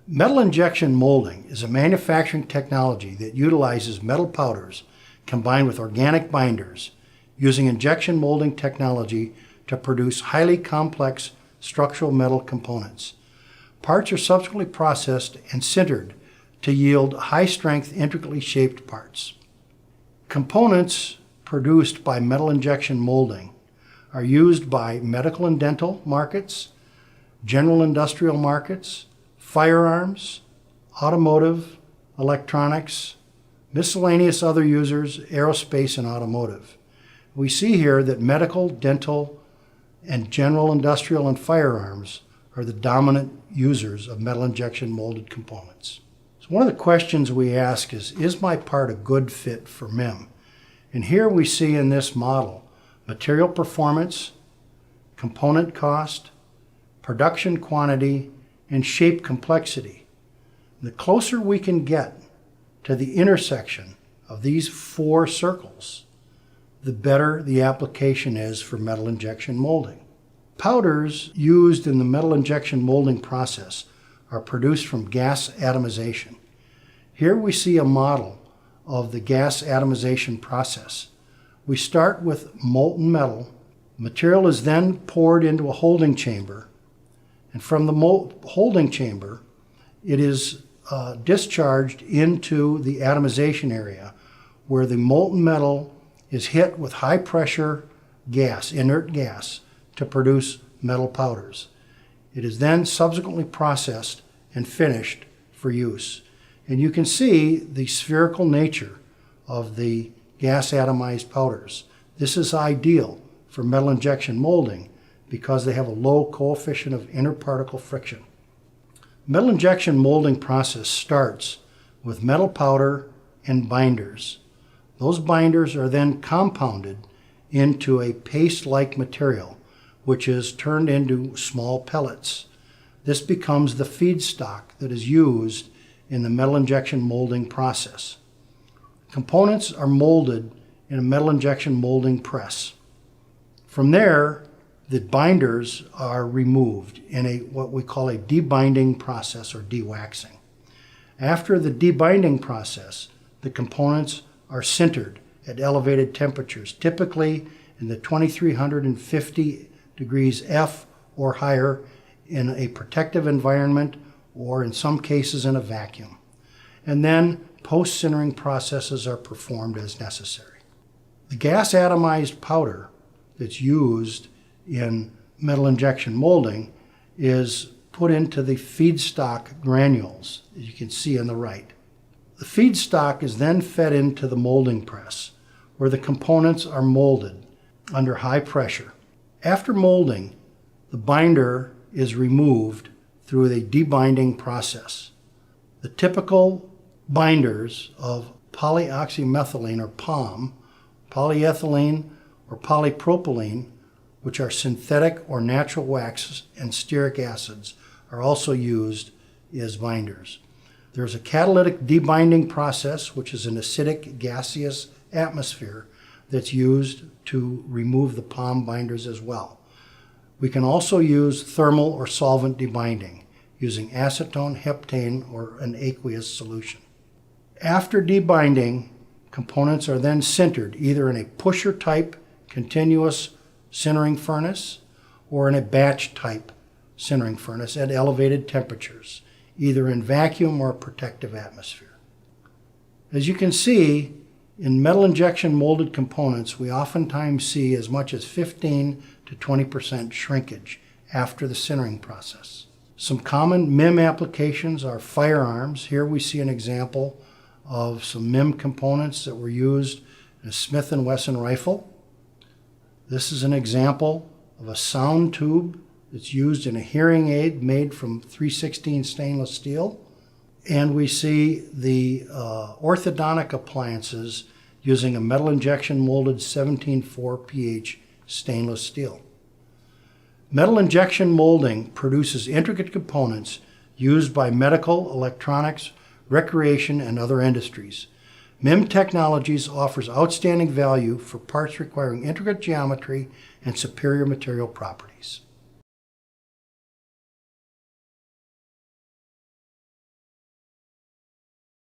Metal injection molding is a manufacturing technology that utilizes metal powders combined with organic binders using injection molding technology to produce highly complex structural metal components. Parts are subsequently processed and sintered to yield high-strength, intricately shaped parts. Components produced by metal injection molding are used by medical and dental markets, general industrial markets, firearms, automotive, electronics, miscellaneous other users, aerospace, and automotive. We see here that medical, dental, and general industrial and firearms are the dominant users of metal injection molded components. So one of the questions we ask is my part a good fit for MIM? And here we see in this model material performance, component cost, production quantity, and shape complexity. The closer we can get to the intersection of these four circles, the better the application is for metal injection molding. Powders used in the metal injection molding process are produced from gas atomization. Here we see a model of the gas atomization process. We start with molten metal. Material is then poured into a holding chamber, and from the holding chamber, it is discharged into the atomization area where the molten metal is hit with high pressure gas, inert gas, to produce metal powders. It is then subsequently processed and finished for use. And you can see the spherical nature of the gas atomized powders. This is ideal for metal injection molding because they have a low coefficient of interparticle friction. Metal injection molding process starts with metal powder and binders. Those binders are then compounded into a paste-like material, which is turned into small pellets. This becomes the feedstock that is used in the metal injection molding process. Components are molded in a metal injection molding press. From there, the binders are removed in what we call a debinding process or dewaxing. After the debinding process, the components are sintered at elevated temperatures, typically in the 2350 degrees F or higher in a protective environment or in some cases in a vacuum. And then post-sintering processes are performed as necessary. The gas atomized powder that's used in metal injection molding is put into the feedstock granules, as you can see on the right. The feedstock is then fed into the molding press, where the components are molded under high pressure. After molding, the binder is removed through a debinding process. The typical binders of polyoxymethylene or POM, polyethylene or polypropylene, which are synthetic or natural waxes, and stearic acids are also used as binders. There's a catalytic debinding process, which is an acidic gaseous atmosphere that's used to remove the POM binders as well. We can also use thermal or solvent debinding using acetone, heptane, or an aqueous solution. After debinding, components are then sintered either in a pusher type continuous sintering furnace or in a batch type sintering furnace at elevated temperatures, either in vacuum or protective atmosphere. As you can see, in metal injection molded components, we oftentimes see as much as 15 to 20% shrinkage after the sintering process. Some common MIM applications are firearms. Here we see an example of some MIM components that were used in a Smith & Wesson rifle. This is an example of a sound tube that's used in a hearing aid made from 316 stainless steel. And we see the orthodontic appliances using a metal injection molded 17.4 pH stainless steel. Metal injection molding produces intricate components used by medical, electronics, recreation, and other industries. MIM Technologies offers outstanding value for parts requiring intricate geometry and superior material properties.